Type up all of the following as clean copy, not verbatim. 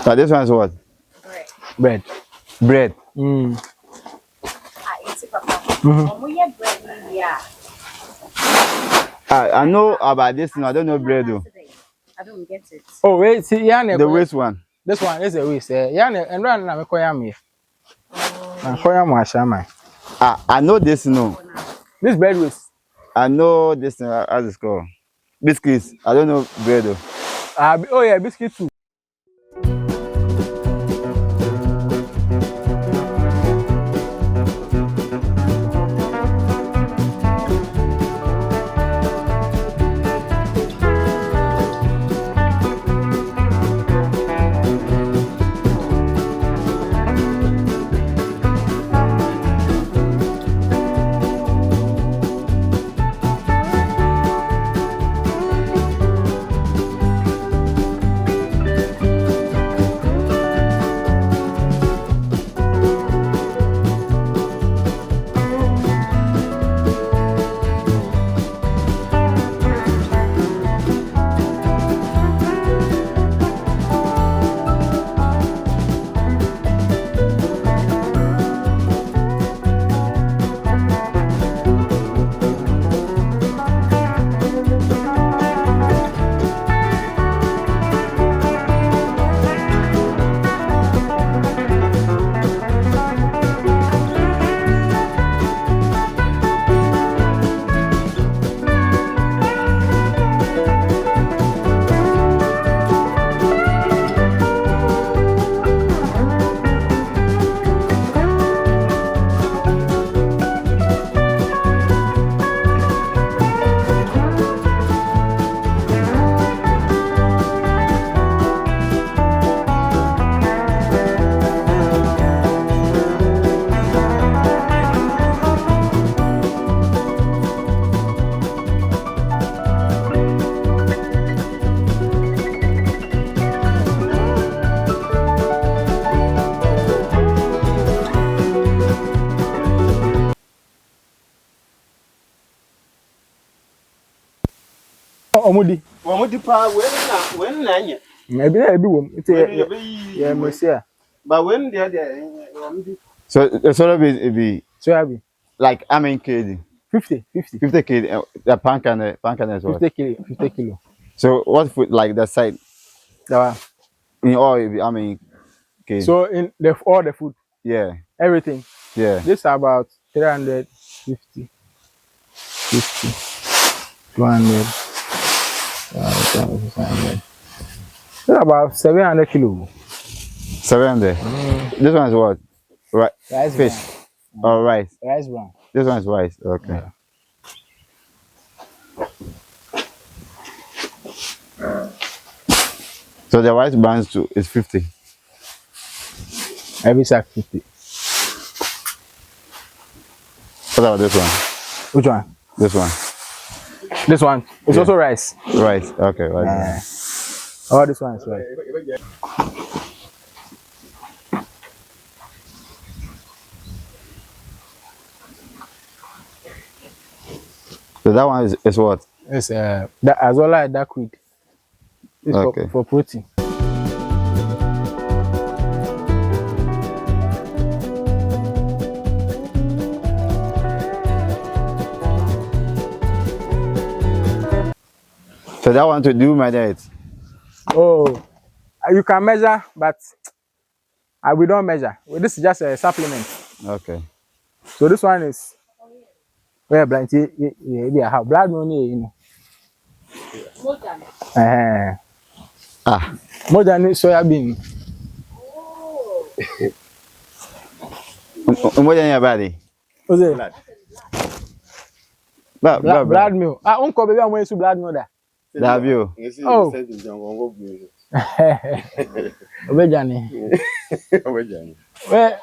So this one is what? Bread. Bread. I know about this one. I don't know bread though. I don't get it. Oh wait, see, the waste one. This one is a waste. And run na me koya me. Na koya mo ashama. I know this no. This bread waste. I know this as it's called. Biscuits. I don't know bread though. Oh yeah, biscuit too. Omudi pa when na nya maybe wom it yeah me say but when there omudi so the solar be so abi like I mean kg 50 kg the pan can is what 50 kilo so what food like the side that in all I mean kg so in all the food yeah everything yeah this is about 350 200 it's about 700 kilo 700 this one is what rice fish or rice brown this one is rice okay so the rice brown too is 50 every sack 50 what about this one which one this one it's also rice okay right oh this one is rice so that one is what it's that as well as dark wheat it's okay. for protein so that one to do measure it oh you can measure but we don't measure this is just a supplement okay so this one is where blind yeah how blood money you know more than soya bean more than your body what's it blood milk uncle baby I'm going to blood milk have you oh Obejani where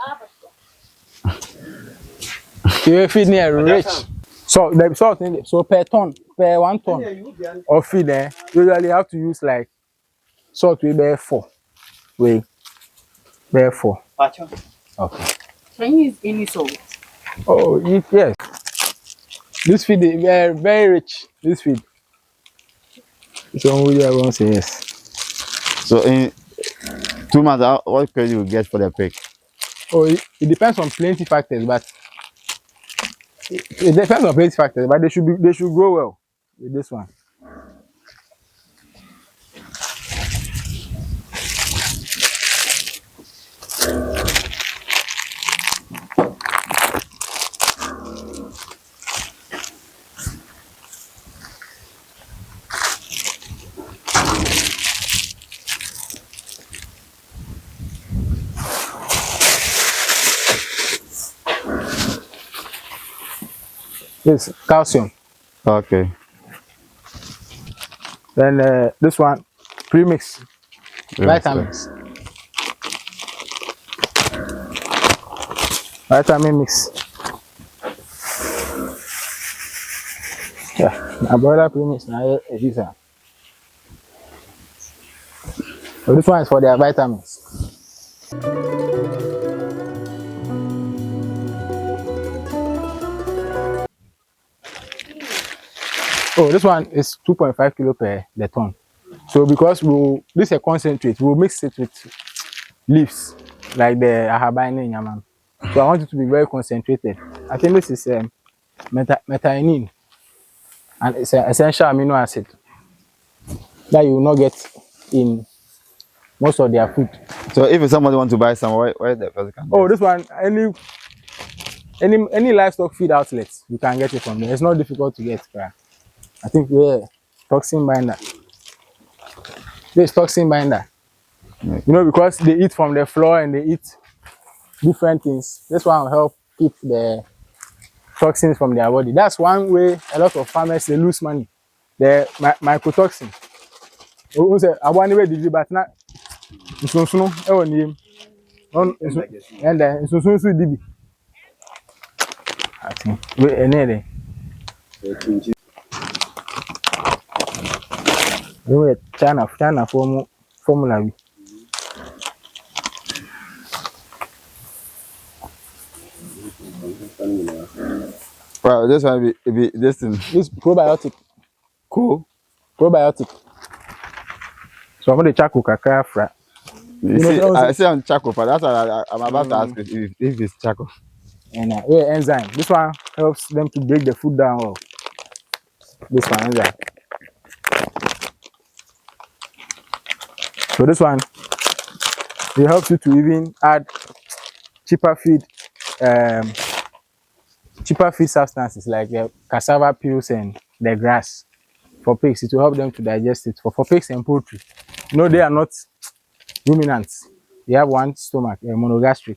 you feed near rich so the salt so per 1 ton of feed usually have to use like salt we bear 4 bear 4 okay can you use any salt oh yes this feed is very very rich this feed so we are going to say yes so in 2 months, what credit you get for the pig? Oh, it depends on plenty factors, but it depends on plenty factors, but they should grow well with this one. This calcium. Okay. Then this one, premix, Yes, vitamins. Vitamin mix. Yeah, my brother premix now is this one. So this one is for their vitamins. Oh, this one is 2.5 kilo per the ton. So because this is a concentrate, we'll mix it with leaves like the ahabine and yaman. So I want it to be very concentrated. I think this is methionine, and it's an essential amino acid that you will not get in most of their food. So if somebody want to buy some, where the person can? Oh, this one, any livestock feed outlets, you can get it from there. It's not difficult to get. I think we're toxin binder. This toxin binder. Yeah. You know, because they eat from the floor and they eat different things. This one will help keep the toxins from their body. That's one way a lot of farmers they lose money. The mycotoxin. We say I want to be but not. And then so DB. I think we any. We China formula. Well, this one be this thing. This probiotic. Cool. Probiotic. So I'm going to check kakra fra. You see, I say on charcoal, but that's what I'm about to ask if it's charcoal. And yeah, enzyme. This one helps them to break the food down well. This one enzyme. So this one, it helps you to even add cheaper feed substances like the cassava peels and the grass for pigs. It will help them to digest it. For pigs and poultry, no, they are not ruminants. They have one stomach, a monogastric.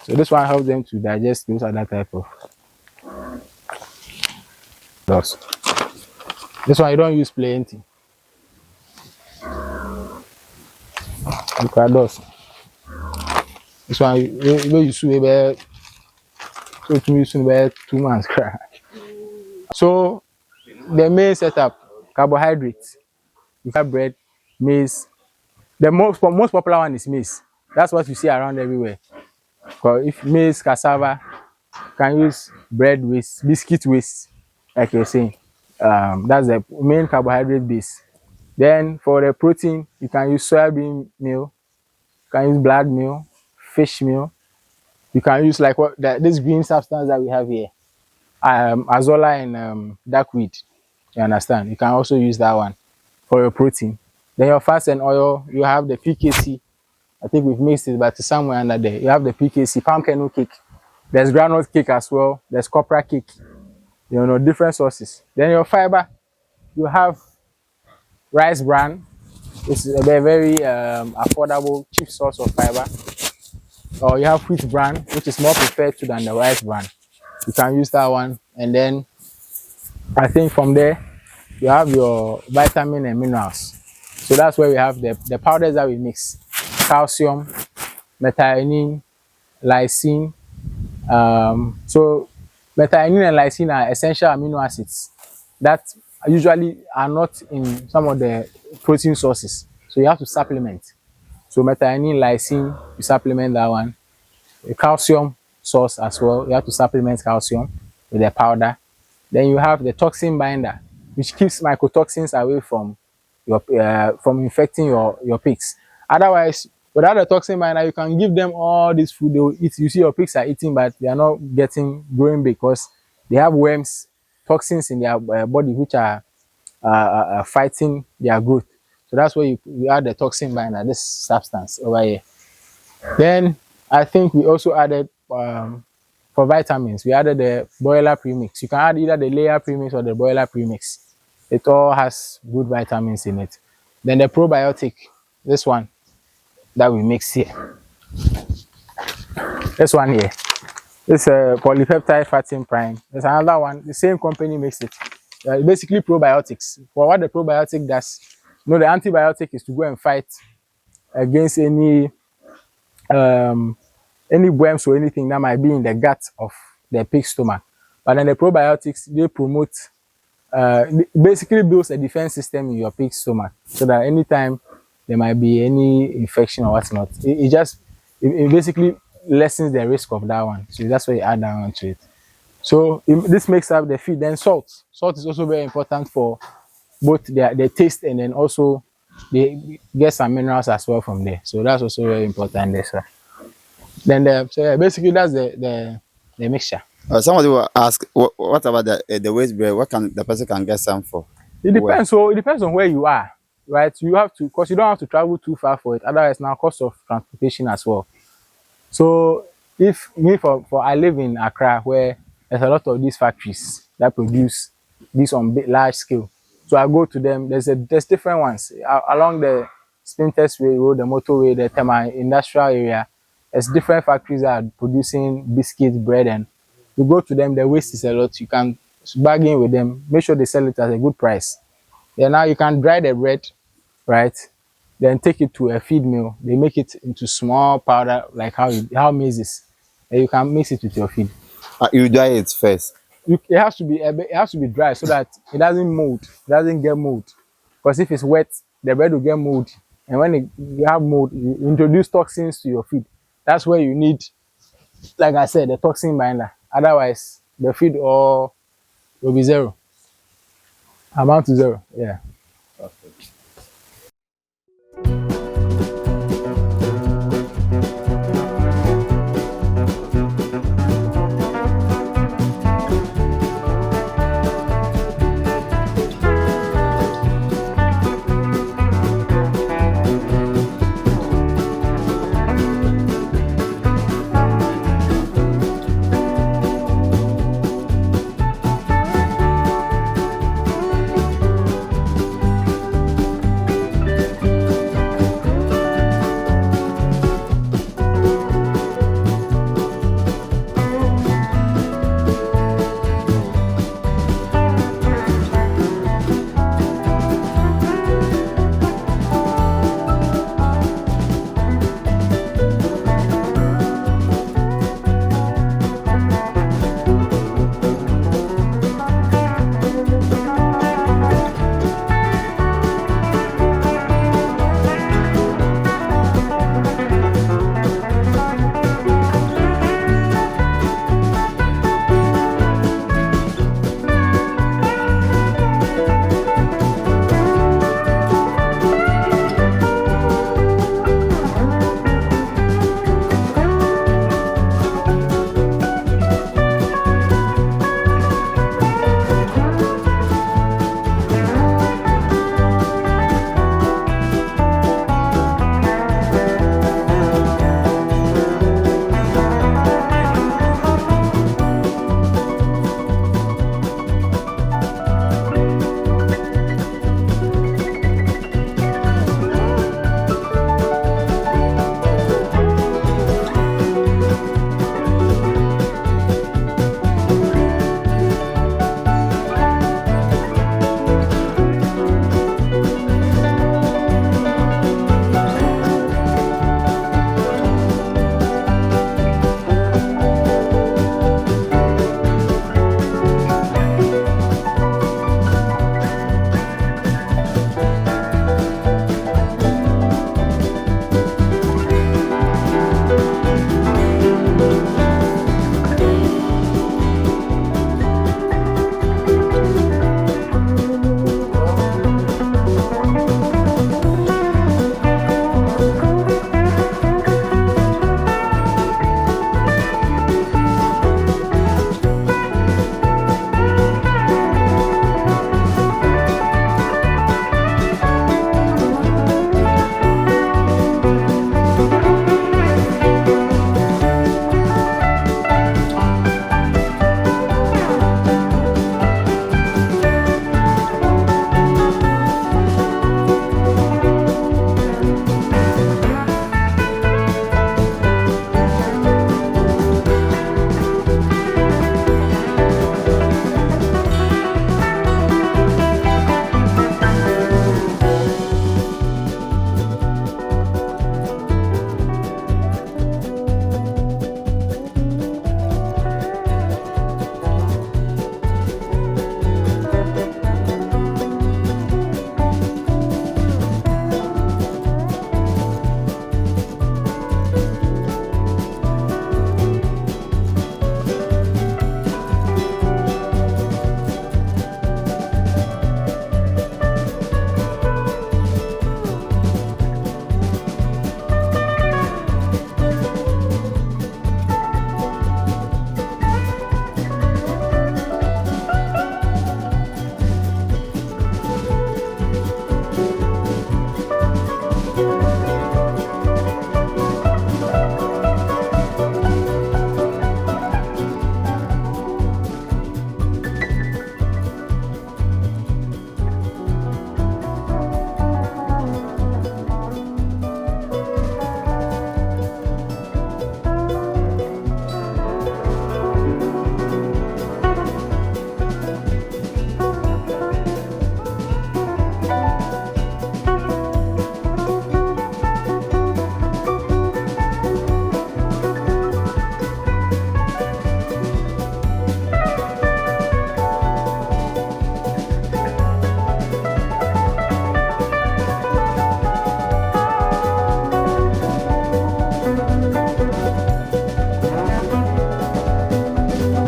So this one helps them to digest those other type of dose. This one you don't use plenty. Look at those. This one you use about 2 months. So the main setup, carbohydrates. You have bread, maize. The most popular one is maize. That's what you see around everywhere. Because if maize, cassava, can use bread waste, biscuit waste, like you're saying. That's the main carbohydrate base. Then for the protein, you can use soybean meal, you can use blood meal, fish meal. You can use like this green substance that we have here, azolla and duckweed. You understand? You can also use that one for your protein. Then your fats and oil, you have the PKC. I think we've mixed it, but somewhere under there. You have the PKC, palm kernel cake. There's groundnut cake as well. There's copra cake. You know, different sources. Then your fiber, you have rice bran. It's a very affordable, cheap source of fiber. Or you have wheat bran, which is more preferred to than the rice bran. You can use that one. And then I think from there, you have your vitamin and minerals. So that's where we have the powders that we mix. Calcium, methionine, lysine. So methionine and lysine are essential amino acids that usually are not in some of the protein sources. So you have to supplement. So methionine, lysine, you supplement that one. A calcium source as well. You have to supplement calcium with the powder. Then you have the toxin binder, which keeps mycotoxins away from your from infecting your pigs. Otherwise, Without the toxin binder, you can give them all this food they will eat. You see your pigs are eating, but they are not getting growing because they have worms, toxins in their body which are fighting their growth. So that's where you add the toxin binder, this substance over here. Then I think we also added for vitamins, we added the broiler premix. You can add either the layer premix or the broiler premix. It all has good vitamins in it. Then the probiotic, this one that we mix here. This one here. It's a polypeptide fatting prime. There's another one, the same company makes it. Basically probiotics. For what the probiotic does, the antibiotic is to go and fight against any worms or anything that might be in the gut of the pig's stomach. But then the probiotics, they promote, basically builds a defense system in your pig's stomach so that anytime there might be any infection or whatnot, it basically lessens the risk of that one. So that's why you add that one to it. So this makes up the feed. Then salt. Salt is also very important for both their taste and then also they get some minerals as well from there. So that's also very important there, sir. Then so yeah, basically that's the mixture. Somebody will ask, what about the waste bread? What can the person can get some for? It depends. So it depends on where you are, right? You have to, because you don't have to travel too far for it. Otherwise, now cost of transportation as well. So if me for I live in Accra where there's a lot of these factories that produce this on large scale. So I go to them. There's different ones along the Spinters Way Road, the motorway, the Tema industrial area. There's different factories that are producing biscuits, bread, and you go to them. The waste is a lot. You can bargain with them. Make sure they sell it at a good price. Then now you can dry the bread, right? Then take it to a feed mill. They make it into small powder, like how maize is. And you can mix it with your feed. You dry it first. It has to be dry so that it doesn't mold. It doesn't get mold. Because if it's wet, the bread will get mold. And when you have mold, you introduce toxins to your feed. That's where you need, like I said, the toxin binder. Otherwise, the feed all will be zero. Amount to zero. Yeah.